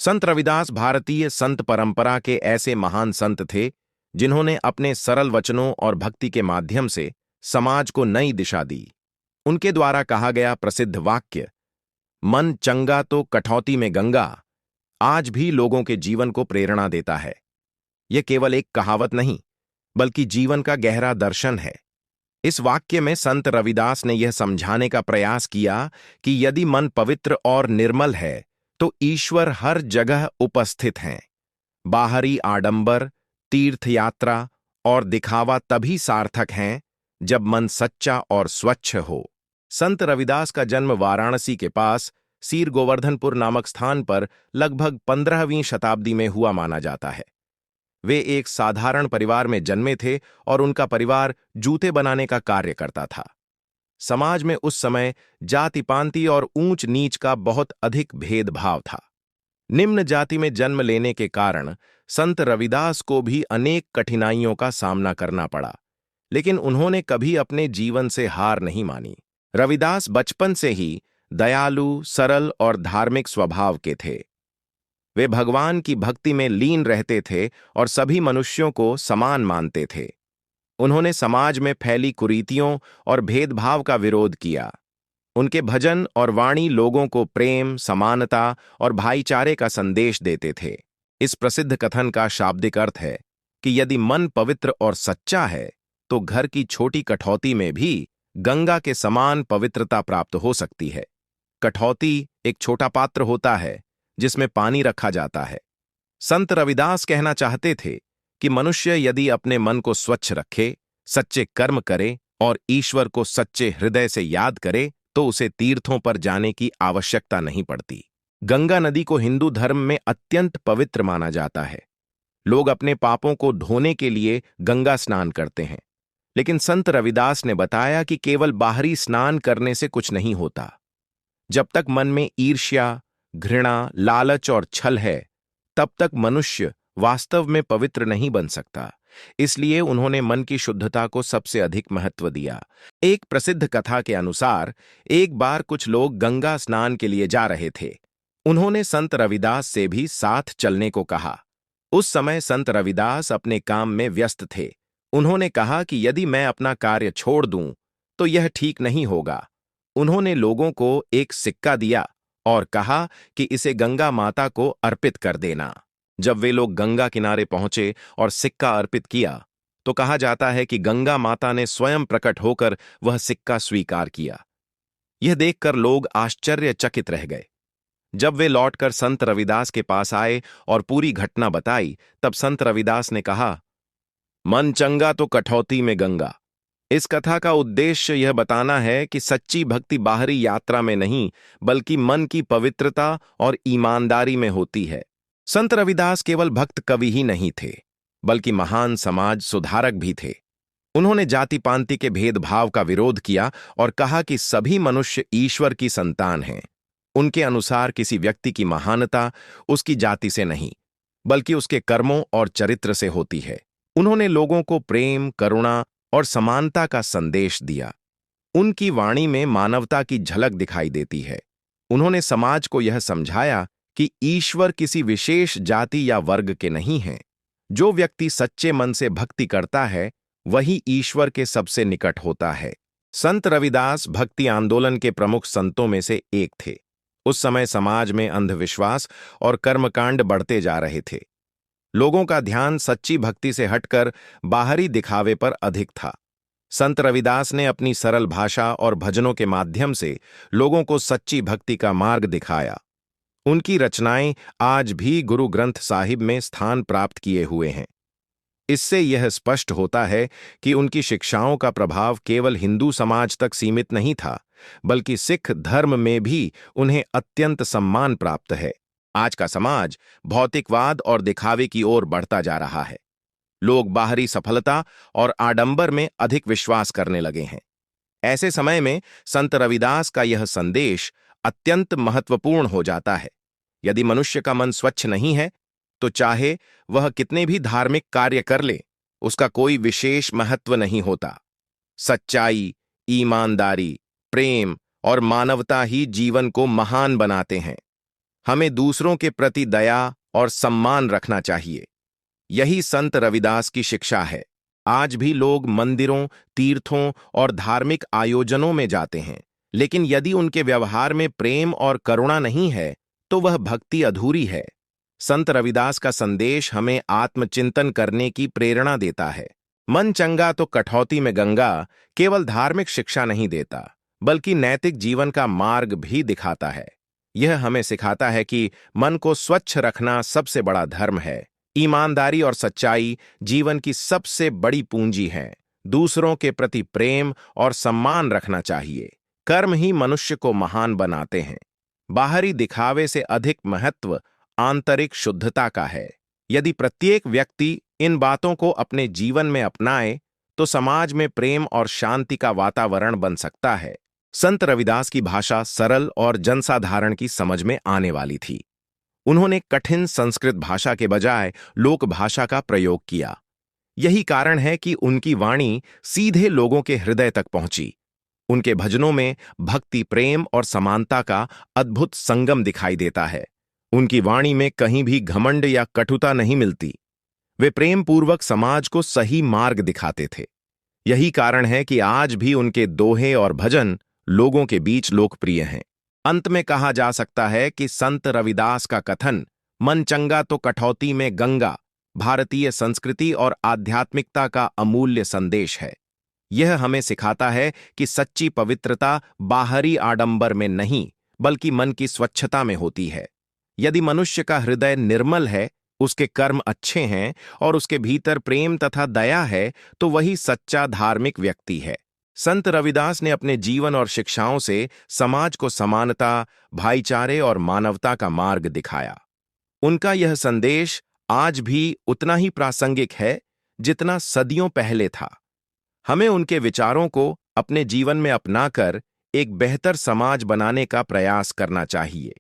संत रविदास भारतीय संत परंपरा के ऐसे महान संत थे जिन्होंने अपने सरल वचनों और भक्ति के माध्यम से समाज को नई दिशा दी। उनके द्वारा कहा गया प्रसिद्ध वाक्य मन चंगा तो कठौती में गंगा आज भी लोगों के जीवन को प्रेरणा देता है। यह केवल एक कहावत नहीं बल्कि जीवन का गहरा दर्शन है। इस वाक्य में संत रविदास ने यह समझाने का प्रयास किया कि यदि मन पवित्र और निर्मल है तो ईश्वर हर जगह उपस्थित हैं। बाहरी आडंबर, तीर्थ यात्रा और दिखावा तभी सार्थक हैं जब मन सच्चा और स्वच्छ हो। संत रविदास का जन्म वाराणसी के पास सीर गोवर्धनपुर नामक स्थान पर लगभग 15वीं शताब्दी में हुआ माना जाता है। वे एक साधारण परिवार में जन्मे थे और उनका परिवार जूते बनाने का कार्य करता था। समाज में उस समय जाति पांति और ऊंच नीच का बहुत अधिक भेदभाव था। निम्न जाति में जन्म लेने के कारण संत रविदास को भी अनेक कठिनाइयों का सामना करना पड़ा, लेकिन उन्होंने कभी अपने जीवन से हार नहीं मानी। रविदास बचपन से ही दयालु, सरल और धार्मिक स्वभाव के थे। वे भगवान की भक्ति में लीन रहते थे और सभी मनुष्यों को समान मानते थे। उन्होंने समाज में फैली कुरीतियों और भेदभाव का विरोध किया। उनके भजन और वाणी लोगों को प्रेम, समानता और भाईचारे का संदेश देते थे। इस प्रसिद्ध कथन का शाब्दिक अर्थ है कि यदि मन पवित्र और सच्चा है तो घर की छोटी कठौती में भी गंगा के समान पवित्रता प्राप्त हो सकती है। कठौती एक छोटा पात्र होता है जिसमें पानी रखा जाता है। संत रविदास कहना चाहते थे कि मनुष्य यदि अपने मन को स्वच्छ रखे, सच्चे कर्म करे और ईश्वर को सच्चे हृदय से याद करे तो उसे तीर्थों पर जाने की आवश्यकता नहीं पड़ती। गंगा नदी को हिंदू धर्म में अत्यंत पवित्र माना जाता है। लोग अपने पापों को धोने के लिए गंगा स्नान करते हैं, लेकिन संत रविदास ने बताया कि केवल बाहरी स्नान करने से कुछ नहीं होता। जब तक मन में ईर्ष्या, घृणा, लालच और छल है, तब तक मनुष्य वास्तव में पवित्र नहीं बन सकता। इसलिए उन्होंने मन की शुद्धता को सबसे अधिक महत्व दिया। एक प्रसिद्ध कथा के अनुसार एक बार कुछ लोग गंगा स्नान के लिए जा रहे थे। उन्होंने संत रविदास से भी साथ चलने को कहा। उस समय संत रविदास अपने काम में व्यस्त थे। उन्होंने कहा कि यदि मैं अपना कार्य छोड़ दूं तो यह ठीक नहीं होगा। उन्होंने लोगों को एक सिक्का दिया और कहा कि इसे गंगा माता को अर्पित कर देना। जब वे लोग गंगा किनारे पहुंचे और सिक्का अर्पित किया तो कहा जाता है कि गंगा माता ने स्वयं प्रकट होकर वह सिक्का स्वीकार किया। यह देखकर लोग आश्चर्यचकित रह गए। जब वे लौटकर संत रविदास के पास आए और पूरी घटना बताई, तब संत रविदास ने कहा, मन चंगा तो कठौती में गंगा। इस कथा का उद्देश्य यह बताना है कि सच्ची भक्ति बाहरी यात्रा में नहीं बल्कि मन की पवित्रता और ईमानदारी में होती है। संत रविदास केवल भक्त कवि ही नहीं थे बल्कि महान समाज सुधारक भी थे। उन्होंने जाति पांति के भेदभाव का विरोध किया और कहा कि सभी मनुष्य ईश्वर की संतान हैं। उनके अनुसार किसी व्यक्ति की महानता उसकी जाति से नहीं बल्कि उसके कर्मों और चरित्र से होती है। उन्होंने लोगों को प्रेम, करुणा और समानता का संदेश दिया। उनकी वाणी में मानवता की झलक दिखाई देती है। उन्होंने समाज को यह समझाया कि ईश्वर किसी विशेष जाति या वर्ग के नहीं हैं। जो व्यक्ति सच्चे मन से भक्ति करता है वही ईश्वर के सबसे निकट होता है। संत रविदास भक्ति आंदोलन के प्रमुख संतों में से एक थे। उस समय समाज में अंधविश्वास और कर्मकांड बढ़ते जा रहे थे। लोगों का ध्यान सच्ची भक्ति से हटकर बाहरी दिखावे पर अधिक था। संत रविदास ने अपनी सरल भाषा और भजनों के माध्यम से लोगों को सच्ची भक्ति का मार्ग दिखाया। उनकी रचनाएं आज भी गुरु ग्रंथ साहिब में स्थान प्राप्त किए हुए हैं। इससे यह स्पष्ट होता है कि उनकी शिक्षाओं का प्रभाव केवल हिंदू समाज तक सीमित नहीं था बल्कि सिख धर्म में भी उन्हें अत्यंत सम्मान प्राप्त है। आज का समाज भौतिकवाद और दिखावे की ओर बढ़ता जा रहा है। लोग बाहरी सफलता और आडंबर में अधिक विश्वास करने लगे हैं। ऐसे समय में संत रविदास का यह संदेश अत्यंत महत्वपूर्ण हो जाता है। यदि मनुष्य का मन स्वच्छ नहीं है तो चाहे वह कितने भी धार्मिक कार्य कर ले, उसका कोई विशेष महत्व नहीं होता। सच्चाई, ईमानदारी, प्रेम और मानवता ही जीवन को महान बनाते हैं। हमें दूसरों के प्रति दया और सम्मान रखना चाहिए। यही संत रविदास की शिक्षा है। आज भी लोग मंदिरों, तीर्थों और धार्मिक आयोजनों में जाते हैं, लेकिन यदि उनके व्यवहार में प्रेम और करुणा नहीं है, तो वह भक्ति अधूरी है। संत रविदास का संदेश हमें आत्मचिंतन करने की प्रेरणा देता है। मन चंगा तो कठौती में गंगा केवल धार्मिक शिक्षा नहीं देता, बल्कि नैतिक जीवन का मार्ग भी दिखाता है। यह हमें सिखाता है कि मन को स्वच्छ रखना सबसे बड़ा धर्म है। ईमानदारी और सच्चाई जीवन की सबसे बड़ी पूंजी है। दूसरों के प्रति प्रेम और सम्मान रखना चाहिए। कर्म ही मनुष्य को महान बनाते हैं। बाहरी दिखावे से अधिक महत्व आंतरिक शुद्धता का है। यदि प्रत्येक व्यक्ति इन बातों को अपने जीवन में अपनाए, तो समाज में प्रेम और शांति का वातावरण बन सकता है। संत रविदास की भाषा सरल और जनसाधारण की समझ में आने वाली थी। उन्होंने कठिन संस्कृत भाषा के बजाय लोक भाषा का प्रयोग किया। यही कारण है कि उनकी वाणी सीधे लोगों के हृदय तक पहुंची। उनके भजनों में भक्ति, प्रेम और समानता का अद्भुत संगम दिखाई देता है। उनकी वाणी में कहीं भी घमंड या कटुता नहीं मिलती। वे प्रेम पूर्वक समाज को सही मार्ग दिखाते थे। यही कारण है कि आज भी उनके दोहे और भजन लोगों के बीच लोकप्रिय हैं। अंत में कहा जा सकता है कि संत रविदास का कथन, मन चंगा तो कठौती में गंगा, भारतीय संस्कृति और आध्यात्मिकता का अमूल्य संदेश है। यह हमें सिखाता है कि सच्ची पवित्रता बाहरी आडंबर में नहीं, बल्कि मन की स्वच्छता में होती है। यदि मनुष्य का हृदय निर्मल है, उसके कर्म अच्छे हैं और उसके भीतर प्रेम तथा दया है, तो वही सच्चा धार्मिक व्यक्ति है। संत रविदास ने अपने जीवन और शिक्षाओं से समाज को समानता, भाईचारे और मानवता का मार्ग दिखाया। उनका यह संदेश आज भी उतना ही प्रासंगिक है जितना सदियों पहले था। हमें उनके विचारों को अपने जीवन में अपनाकर एक बेहतर समाज बनाने का प्रयास करना चाहिए।